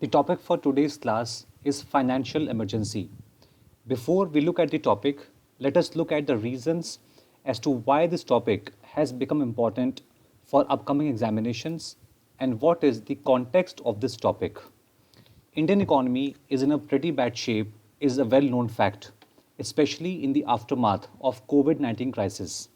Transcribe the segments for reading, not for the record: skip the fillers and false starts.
The topic for today's class is financial emergency. Before we look at the topic, let us look at the reasons as to why this topic has become important for upcoming examinations and what is the context of this topic. Indian economy is in a pretty bad shape is a well-known fact, especially in the aftermath of COVID-19 crisis.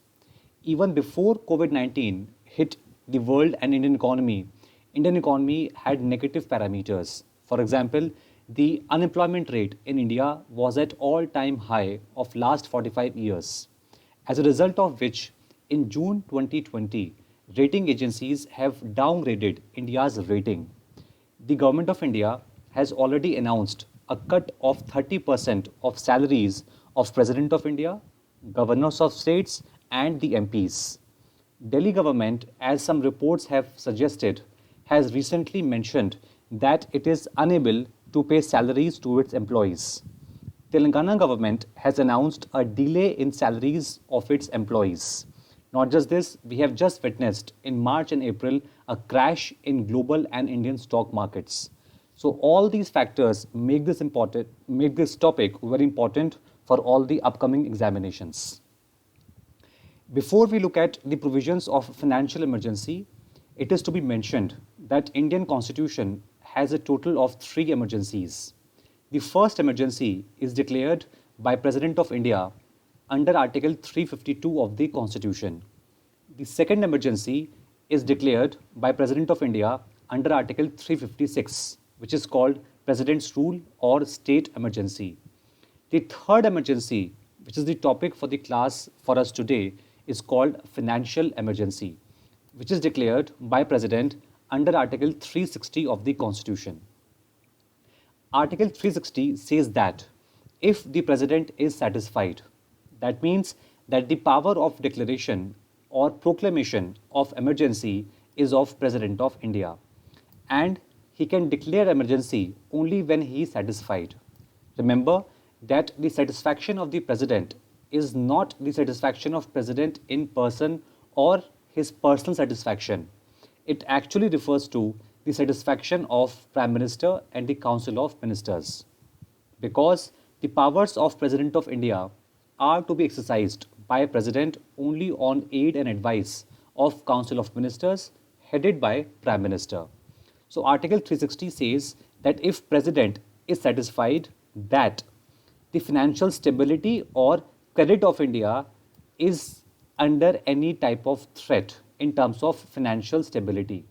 Even before COVID-19 hit the world and Indian economy had negative parameters. For example, the unemployment rate in India was at all-time high of last 45 years. As a result of which, in June 2020, rating agencies have downgraded India's rating. The Government of India has already announced a cut of 30% of salaries of President of India, governors of states, and the MPs. Delhi government, as some reports have suggested, has recently mentioned that it is unable to pay salaries to its employees. Telangana government has announced a delay in salaries of its employees. Not just this, we have just witnessed in March and April a crash in global and Indian stock markets. So all these factors make this topic very important for all the upcoming examinations. Before we look at the provisions of financial emergency, it is to be mentioned that Indian Constitution has a total of 3 emergencies. The first emergency is declared by President of India under Article 352 of the Constitution. The second emergency is declared by President of India under Article 356, which is called President's Rule or State Emergency. The third emergency, which is the topic for the class for us today, is called Financial Emergency, which is declared by President under Article 360 of the Constitution. Article 360 says that if the President is satisfied, that means that the power of declaration or proclamation of emergency is of President of India, and he can declare emergency only when he is satisfied. Remember that the satisfaction of the President is not the satisfaction of President in person or his personal satisfaction. It actually refers to the satisfaction of Prime Minister and the Council of Ministers. Because the powers of President of India are to be exercised by President only on aid and advice of Council of Ministers headed by Prime Minister. So Article 360 says that if President is satisfied that the financial stability or credit of India is under any type of threat in terms of financial stability.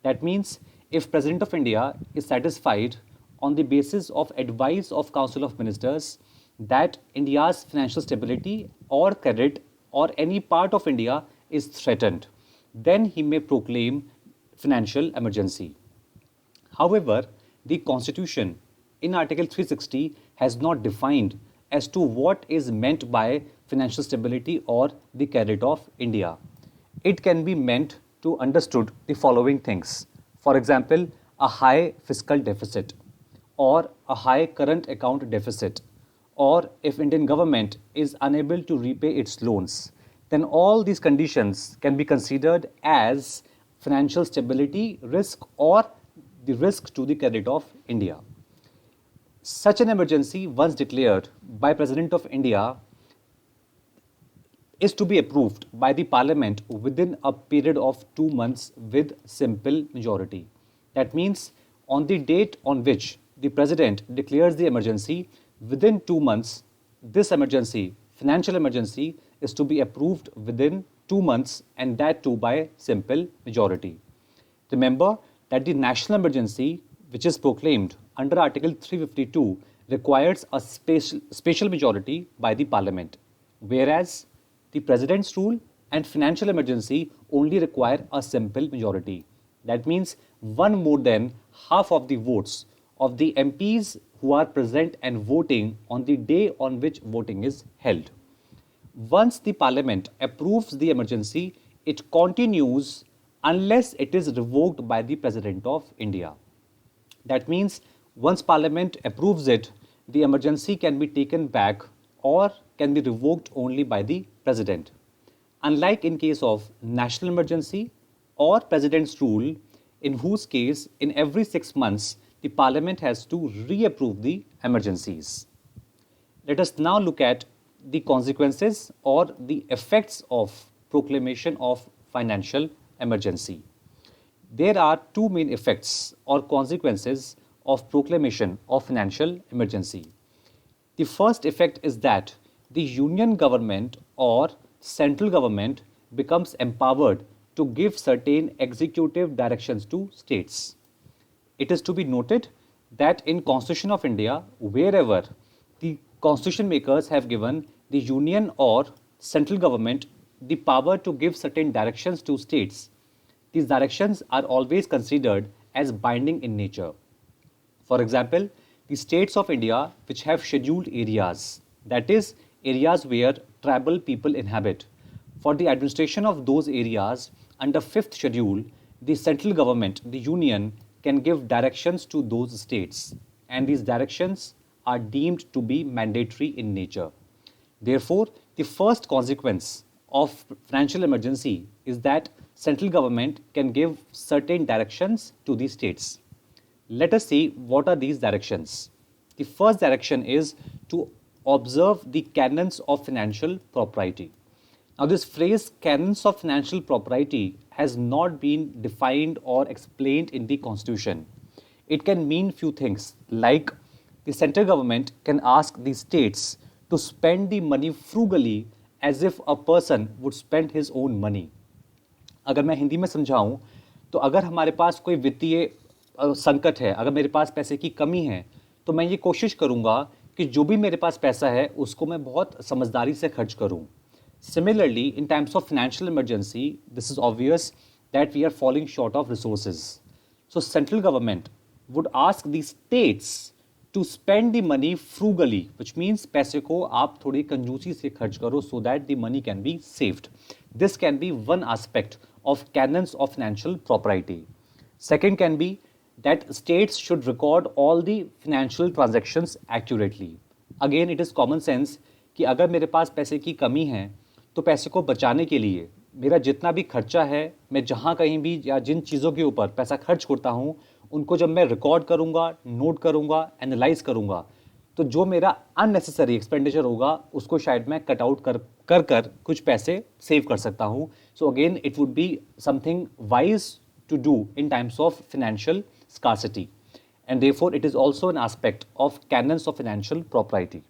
That means if President of India is satisfied on the basis of advice of Council of Ministers that India's financial stability or credit or any part of India is threatened, then he may proclaim financial emergency. However, the Constitution in Article 360 has not defined as to what is meant by financial stability or the credit of India. It can be meant to understood the following things. For example, a high fiscal deficit or a high current account deficit, or if Indian government is unable to repay its loans, then all these conditions can be considered as financial stability risk or the risk to the credit of India. Such an emergency, once declared by President of India, is to be approved by the Parliament within a period of 2 months with simple majority. That means on the date on which the President declares the emergency, within 2 months, this emergency, financial emergency, is to be approved within 2 months and that too by simple majority. Remember that the national emergency, which is proclaimed under Article 352, requires a special majority by the Parliament, whereas the President's rule and financial emergency only require a simple majority. That means one more than half of the votes of the MPs who are present and voting on the day on which voting is held. Once the Parliament approves the emergency, it continues unless it is revoked by the President of India. That means once Parliament approves it, the emergency can be taken back or can be revoked only by the President. Unlike in case of national emergency or President's rule, in whose case in every 6 months the Parliament has to reapprove the emergencies. Let us now look at the consequences or the effects of proclamation of financial emergency. There are two main effects or consequences of proclamation of financial emergency. The first effect is that the union government or central government becomes empowered to give certain executive directions to states. It is to be noted that in Constitution of India, wherever the constitution makers have given the union or central government the power to give certain directions to states, these directions are always considered as binding in nature. For example, the states of India which have scheduled areas, that is, areas where tribal people inhabit, for the administration of those areas under fifth schedule, the central government, the union, can give directions to those states, and these directions are deemed to be mandatory in nature. Therefore, the first consequence of financial emergency is that central government can give certain directions to the states. Let us see what are these directions. The first direction is to observe the canons of financial propriety. Now, this phrase canons of financial propriety has not been defined or explained in the constitution. It can mean few things like the central government can ask the states to spend the money frugally as if a person would spend his own money. अगर मैं हिंदी में समझाऊं तो अगर हमारे पास कोई वित्तीय संकट है, अगर मेरे पास पैसे की कमी है, तो मैं ये कोशिश करूंगा कि जो भी मेरे पास पैसा है उसको मैं बहुत समझदारी से खर्च करूं. Similarly, in times of financial emergency, this is obvious that we are falling short of resources. So central government would ask the states to spend the money frugally, which means पैसे को आप थोड़ी कंजूसी से खर्च करो so that the money can be saved. This can be one aspect of canons of financial propriety. Second can be that states should record all the financial transactions accurately. Again, it is common sense कि अगर मेरे पास पैसे की कमी है तो पैसे को बचाने के लिए मेरा जितना भी खर्चा है, मैं जहाँ कहीं भी या जिन चीज़ों के ऊपर पैसा खर्च करता हूँ, उनको जब मैं रिकॉर्ड करूँगा, नोट करूँगा, एनालाइज करूँगा, तो जो मेरा अननेसेसरी एक्सपेंडिचर होगा उसको शायद मैं कट आउट कर कुछ पैसे सेव कर सकता हूँ. So again it would be something wise to do in times of financial scarcity, and therefore it is also an aspect of canons of financial propriety.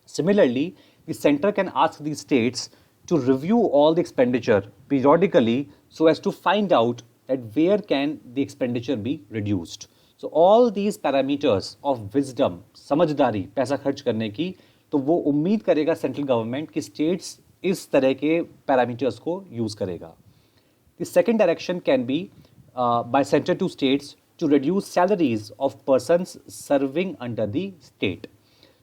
Similarly, the center can ask the states to review all the expenditure periodically so as to find out that where can the expenditure be reduced. So all these parameters of wisdom, समझदारी पैसा खर्च करने की, तो वो उम्मीद करेगा central government कि स्टेट्स इस तरह के पैरामीटर्स को यूज करेगा. The second direction can be by center to states to reduce salaries of persons serving under the state.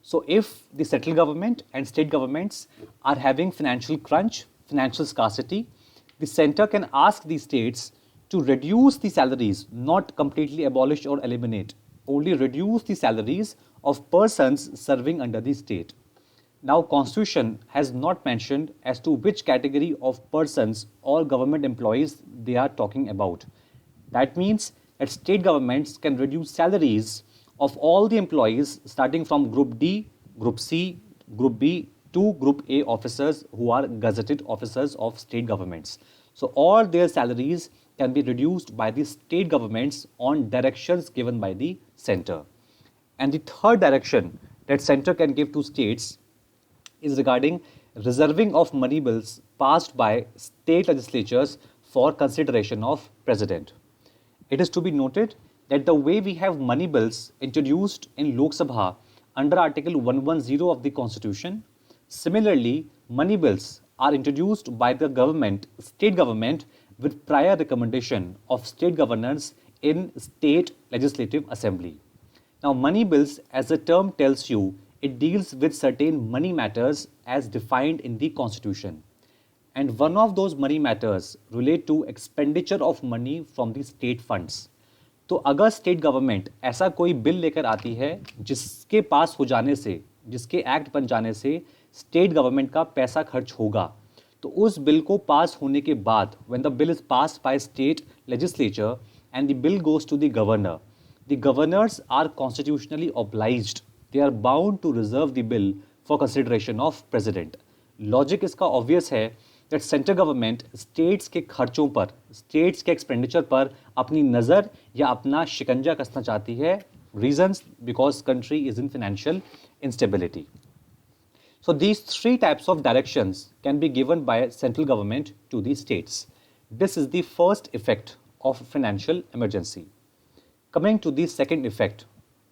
So if the central government and state governments are having financial crunch, financial scarcity, the center can ask the states to reduce the salaries, not completely abolish or eliminate, only reduce the salaries of persons serving under the state. Now, Constitution has not mentioned as to which category of persons or government employees they are talking about. That means that state governments can reduce salaries of all the employees starting from Group D, Group C, Group B to Group A officers who are gazetted officers of state governments. So all their salaries can be reduced by the state governments on directions given by the center. And the third direction that center can give to states is regarding reserving of money bills passed by state legislatures for consideration of president. It is to be noted that the way we have money bills introduced in Lok Sabha under Article 110 of the Constitution, similarly, money bills are introduced by the government, state government, with prior recommendation of state governors in state legislative assembly. Now, money bills, as the term tells you, it deals with certain money matters as defined in the Constitution. And one of those money matters relate to expenditure of money from the state funds. तो अगर state government ऐसा कोई bill लेकर आती है जिसके पास हो जाने से, जिसके एक्ट बन जाने से स्टेट गवर्नमेंट का पैसा खर्च होगा, तो उस बिल को पास होने के बाद, when the bill is passed by state legislature and the bill goes to the governor, The governors are constitutionally obliged. They are bound to reserve the bill for consideration of president. Logic इसका obvious है that central government states के खर्चों पर, states के expenditure पर अपनी नज़र या अपना शिकंजा कसना चाहती है. Reasons because country is in financial instability. So these three types of directions can be given by central government to the states. This is the first effect of financial emergency. Coming to the second effect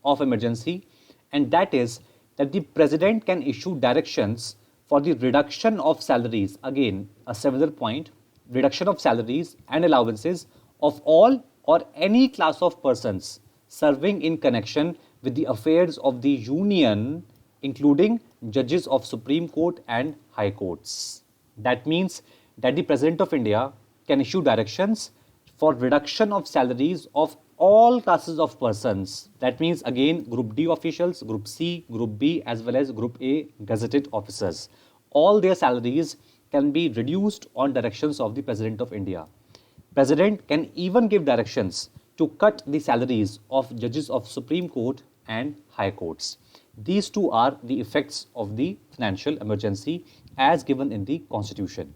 of emergency, and that is that the president can issue directions for the reduction of salaries. Again, a similar point, reduction of salaries and allowances of all or any class of persons serving in connection with the affairs of the union, including judges of Supreme Court and High Courts. That means that the President of India can issue directions for reduction of salaries of all classes of persons. That means again Group D officials, Group C, Group B as well as Group A gazetted officers. All their salaries can be reduced on directions of the President of India. President can even give directions to cut the salaries of judges of Supreme Court and High Courts. These two are the effects of the financial emergency as given in the Constitution.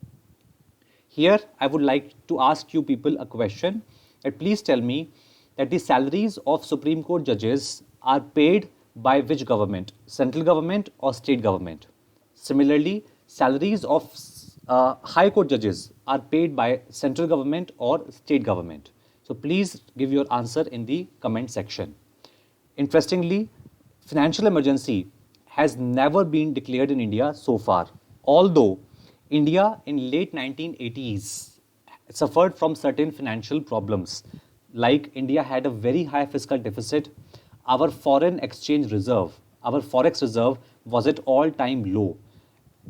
Here, I would like to ask you people a question that please tell me that the salaries of Supreme Court judges are paid by which government, central government or state government? Similarly, salaries of High Court judges are paid by central government or state government. So please give your answer in the comment section. Interestingly, financial emergency has never been declared in India so far, although India in late 1980s suffered from certain financial problems. Like India had a very high fiscal deficit, our foreign exchange reserve, our forex reserve was at all-time low.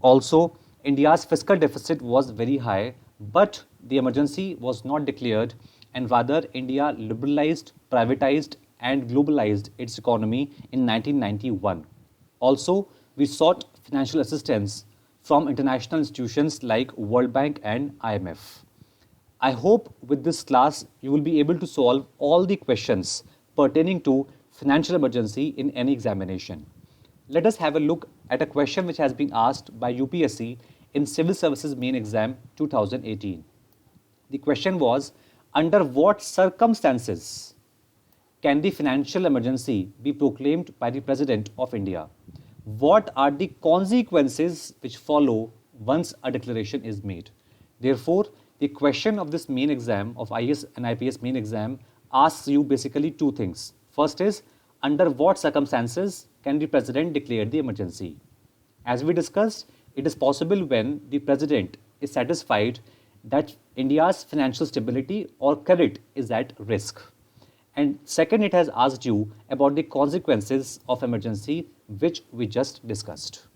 Also, India's fiscal deficit was very high, but the emergency was not declared, and rather India liberalized, privatized and globalized its economy in 1991. Also, we sought financial assistance from international institutions like World Bank and IMF. I hope with this class you will be able to solve all the questions pertaining to financial emergency in any examination. Let us have a look at a question which has been asked by UPSC in Civil Services Main Exam 2018. The question was, under what circumstances can the financial emergency be proclaimed by the President of India? What are the consequences which follow once a declaration is made? Therefore, the question of this main exam of IAS and IPS main exam asks you basically two things. First is, under what circumstances can the President declare the emergency? As we discussed, it is possible when the President is satisfied that India's financial stability or credit is at risk. And second, it has asked you about the consequences of emergency, which we just discussed.